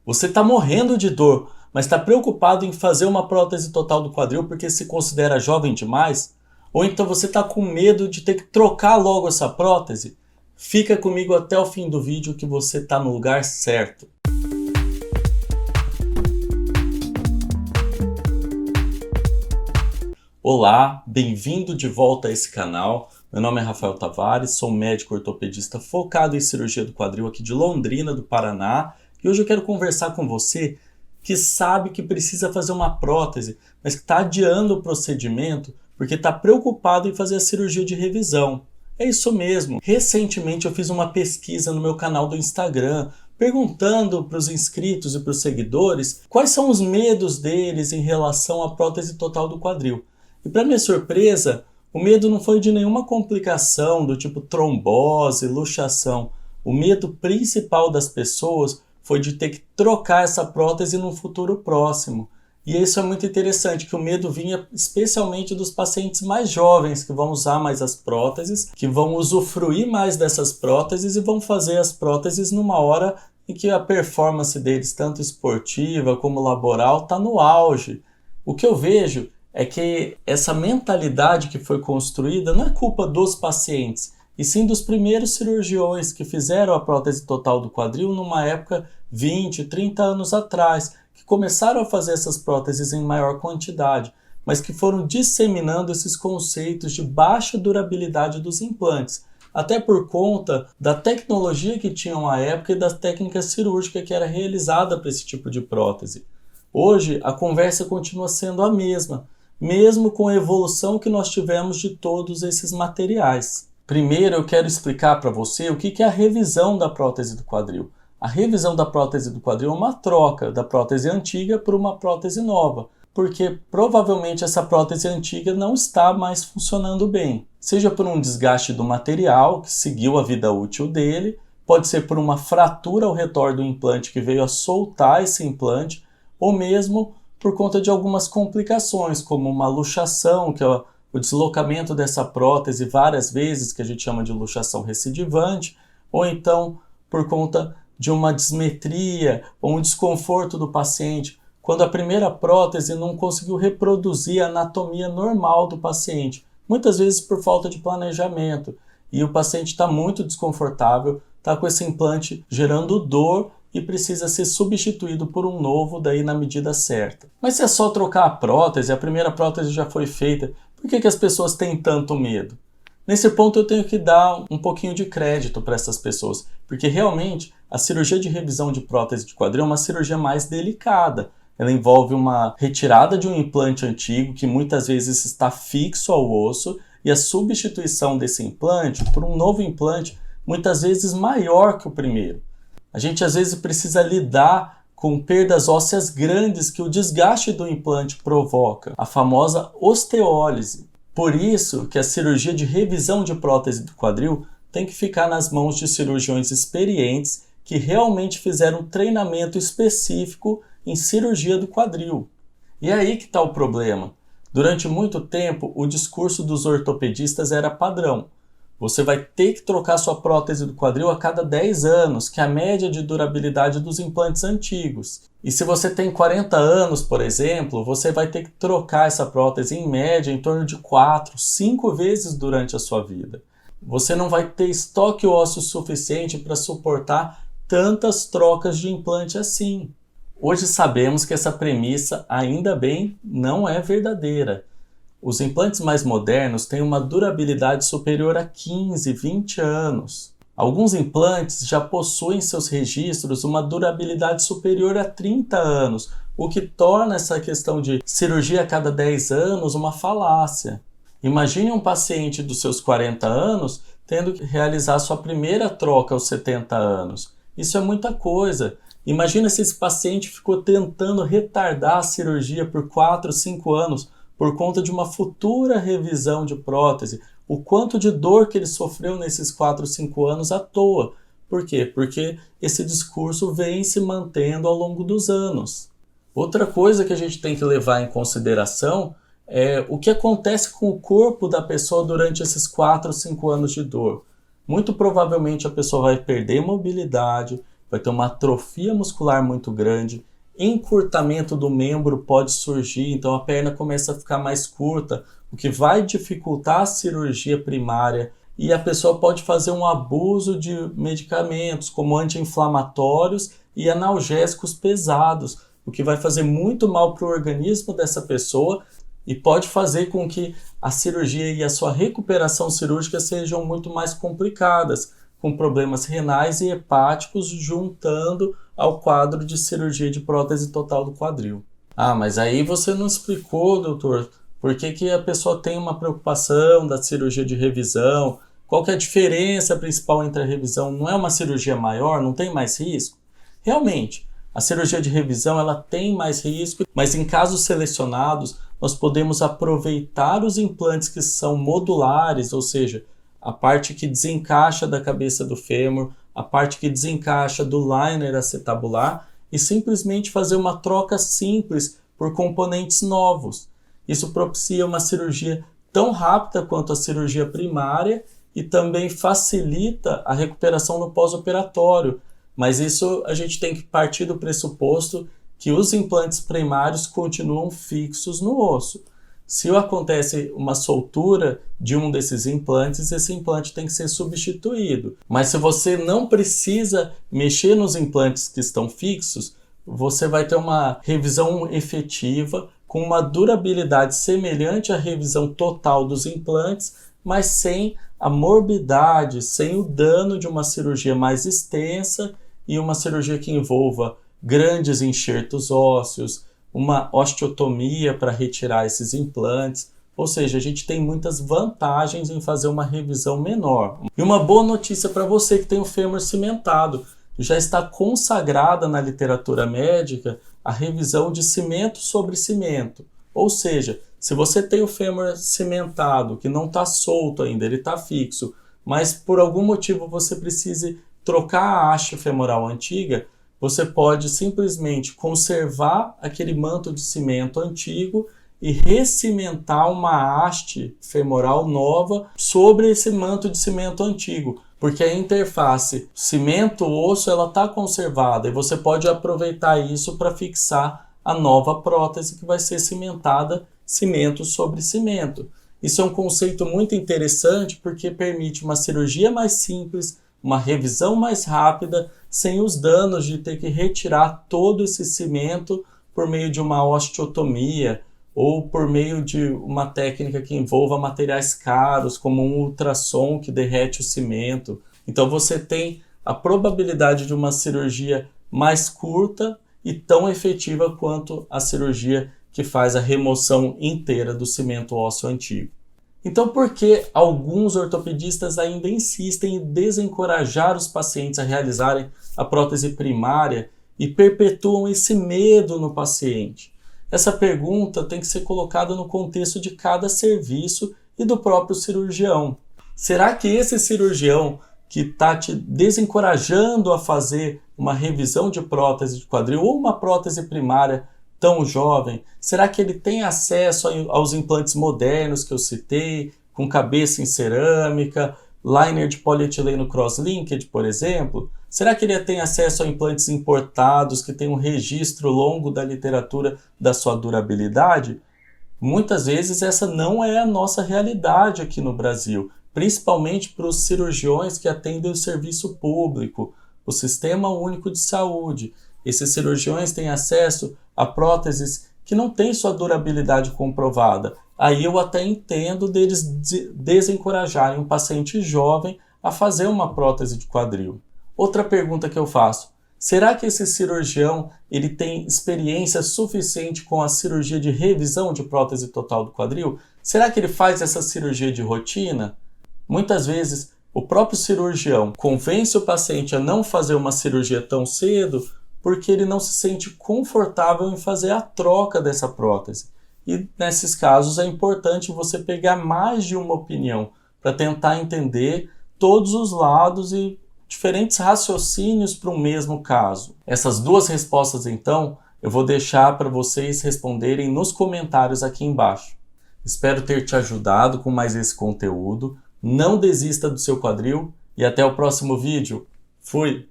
Você está morrendo de dor, mas está preocupado em fazer uma prótese total do quadril porque se considera jovem demais? Ou então você está com medo de ter que trocar logo essa prótese? Fica comigo até o fim do vídeo que você está no lugar certo. Olá, bem-vindo de volta a esse canal. Meu nome é Rafael Tavares, sou médico ortopedista focado em cirurgia do quadril aqui de Londrina, do Paraná. E hoje eu quero conversar com você que sabe que precisa fazer uma prótese, mas que está adiando o procedimento porque está preocupado em fazer a cirurgia de revisão. É isso mesmo. Recentemente eu fiz uma pesquisa no meu canal do Instagram, perguntando para os inscritos e para os seguidores quais são os medos deles em relação à prótese total do quadril. E para minha surpresa, o medo não foi de nenhuma complicação do tipo trombose, luxação. O medo principal das pessoas foi de ter que trocar essa prótese num futuro próximo. E isso é muito interessante, que o medo vinha especialmente dos pacientes mais jovens, que vão usar mais as próteses, que vão usufruir mais dessas próteses e vão fazer as próteses numa hora em que a performance deles, tanto esportiva como laboral, está no auge. O que eu vejo é que essa mentalidade que foi construída não é culpa dos pacientes, e sim dos primeiros cirurgiões que fizeram a prótese total do quadril numa época 20, 30 anos atrás, que começaram a fazer essas próteses em maior quantidade, mas que foram disseminando esses conceitos de baixa durabilidade dos implantes, até por conta da tecnologia que tinham à época e da técnica cirúrgica que era realizada para esse tipo de prótese. Hoje, a conversa continua sendo a mesma, mesmo com a evolução que nós tivemos de todos esses materiais. Primeiro eu quero explicar para você o que é a revisão da prótese do quadril. A revisão da prótese do quadril é uma troca da prótese antiga por uma prótese nova, porque provavelmente essa prótese antiga não está mais funcionando bem. Seja por um desgaste do material que seguiu a vida útil dele, pode ser por uma fratura ao redor do implante que veio a soltar esse implante, ou mesmo por conta de algumas complicações, como uma luxação, que é o deslocamento dessa prótese várias vezes, que a gente chama de luxação recidivante, ou então por conta de uma dismetria ou um desconforto do paciente, quando a primeira prótese não conseguiu reproduzir a anatomia normal do paciente, muitas vezes por falta de planejamento, e o paciente está muito desconfortável, está com esse implante gerando dor e precisa ser substituído por um novo daí na medida certa. Mas se é só trocar a prótese, a primeira prótese já foi feita, por que as pessoas têm tanto medo? Nesse ponto eu tenho que dar um pouquinho de crédito para essas pessoas, porque realmente a cirurgia de revisão de prótese de quadril é uma cirurgia mais delicada. Ela envolve uma retirada de um implante antigo que muitas vezes está fixo ao osso e a substituição desse implante por um novo implante muitas vezes maior que o primeiro. A gente às vezes precisa lidar com perdas ósseas grandes que o desgaste do implante provoca, a famosa osteólise. Por isso que a cirurgia de revisão de prótese do quadril tem que ficar nas mãos de cirurgiões experientes que realmente fizeram um treinamento específico em cirurgia do quadril. E é aí que está o problema. Durante muito tempo, o discurso dos ortopedistas era padrão. Você vai ter que trocar sua prótese do quadril a cada 10 anos, que é a média de durabilidade dos implantes antigos. E se você tem 40 anos, por exemplo, você vai ter que trocar essa prótese em média em torno de 4, 5 vezes durante a sua vida. Você não vai ter estoque ósseo suficiente para suportar tantas trocas de implante assim. Hoje sabemos que essa premissa, ainda bem, não é verdadeira. Os implantes mais modernos têm uma durabilidade superior a 15, 20 anos. Alguns implantes já possuem em seus registros uma durabilidade superior a 30 anos, o que torna essa questão de cirurgia a cada 10 anos uma falácia. Imagine um paciente dos seus 40 anos tendo que realizar sua primeira troca aos 70 anos. Isso é muita coisa. Imagina se esse paciente ficou tentando retardar a cirurgia por 4, 5 anos, por conta de uma futura revisão de prótese, o quanto de dor que ele sofreu nesses 4, 5 anos à toa. Por quê? Porque esse discurso vem se mantendo ao longo dos anos. Outra coisa que a gente tem que levar em consideração é o que acontece com o corpo da pessoa durante esses 4, 5 anos de dor. Muito provavelmente a pessoa vai perder mobilidade, vai ter uma atrofia muscular muito grande, encurtamento do membro pode surgir, então a perna começa a ficar mais curta, o que vai dificultar a cirurgia primária, e a pessoa pode fazer um abuso de medicamentos como anti-inflamatórios e analgésicos pesados, o que vai fazer muito mal para o organismo dessa pessoa e pode fazer com que a cirurgia e a sua recuperação cirúrgica sejam muito mais complicadas, com problemas renais e hepáticos juntando ao quadro de cirurgia de prótese total do quadril. Ah, mas aí você não explicou, doutor, por que a pessoa tem uma preocupação da cirurgia de revisão? Qual que é a diferença principal entre a revisão? Não é uma cirurgia maior? Não tem mais risco? Realmente, a cirurgia de revisão ela tem mais risco, mas em casos selecionados nós podemos aproveitar os implantes que são modulares, ou seja, a parte que desencaixa da cabeça do fêmur, a parte que desencaixa do liner acetabular e simplesmente fazer uma troca simples por componentes novos. Isso propicia uma cirurgia tão rápida quanto a cirurgia primária e também facilita a recuperação no pós-operatório. Mas isso a gente tem que partir do pressuposto que os implantes primários continuam fixos no osso. Se acontece uma soltura de um desses implantes, esse implante tem que ser substituído. Mas se você não precisa mexer nos implantes que estão fixos, você vai ter uma revisão efetiva com uma durabilidade semelhante à revisão total dos implantes, mas sem a morbidade, sem o dano de uma cirurgia mais extensa e uma cirurgia que envolva grandes enxertos ósseos, uma osteotomia para retirar esses implantes, ou seja, a gente tem muitas vantagens em fazer uma revisão menor. E uma boa notícia para você que tem o fêmur cimentado, já está consagrada na literatura médica a revisão de cimento sobre cimento, ou seja, se você tem o fêmur cimentado, que não está solto ainda, ele está fixo, mas por algum motivo você precise trocar a haste femoral antiga, você pode simplesmente conservar aquele manto de cimento antigo e recimentar uma haste femoral nova sobre esse manto de cimento antigo, porque a interface cimento-osso ela está conservada e você pode aproveitar isso para fixar a nova prótese que vai ser cimentada cimento sobre cimento. Isso é um conceito muito interessante porque permite uma cirurgia mais simples, uma revisão mais rápida, sem os danos de ter que retirar todo esse cimento por meio de uma osteotomia ou por meio de uma técnica que envolva materiais caros, como um ultrassom que derrete o cimento. Então você tem a probabilidade de uma cirurgia mais curta e tão efetiva quanto a cirurgia que faz a remoção inteira do cimento ósseo antigo. Então, por que alguns ortopedistas ainda insistem em desencorajar os pacientes a realizarem a prótese primária e perpetuam esse medo no paciente? Essa pergunta tem que ser colocada no contexto de cada serviço e do próprio cirurgião. Será que esse cirurgião que está te desencorajando a fazer uma revisão de prótese de quadril ou uma prótese primária tão jovem, será que ele tem acesso aos implantes modernos que eu citei, com cabeça em cerâmica, liner de polietileno cross-linked, por exemplo? Será que ele tem acesso a implantes importados que têm um registro longo da literatura da sua durabilidade? Muitas vezes essa não é a nossa realidade aqui no Brasil, principalmente para os cirurgiões que atendem o serviço público, o Sistema Único de Saúde. Esses cirurgiões têm acesso a próteses que não têm sua durabilidade comprovada. Aí eu até entendo deles desencorajarem um paciente jovem a fazer uma prótese de quadril. Outra pergunta que eu faço: será que esse cirurgião ele tem experiência suficiente com a cirurgia de revisão de prótese total do quadril? Será que ele faz essa cirurgia de rotina? Muitas vezes o próprio cirurgião convence o paciente a não fazer uma cirurgia tão cedo porque ele não se sente confortável em fazer a troca dessa prótese. E nesses casos é importante você pegar mais de uma opinião para tentar entender todos os lados e diferentes raciocínios para o mesmo caso. Essas duas respostas, então, eu vou deixar para vocês responderem nos comentários aqui embaixo. Espero ter te ajudado com mais esse conteúdo. Não desista do seu quadril e até o próximo vídeo. Fui!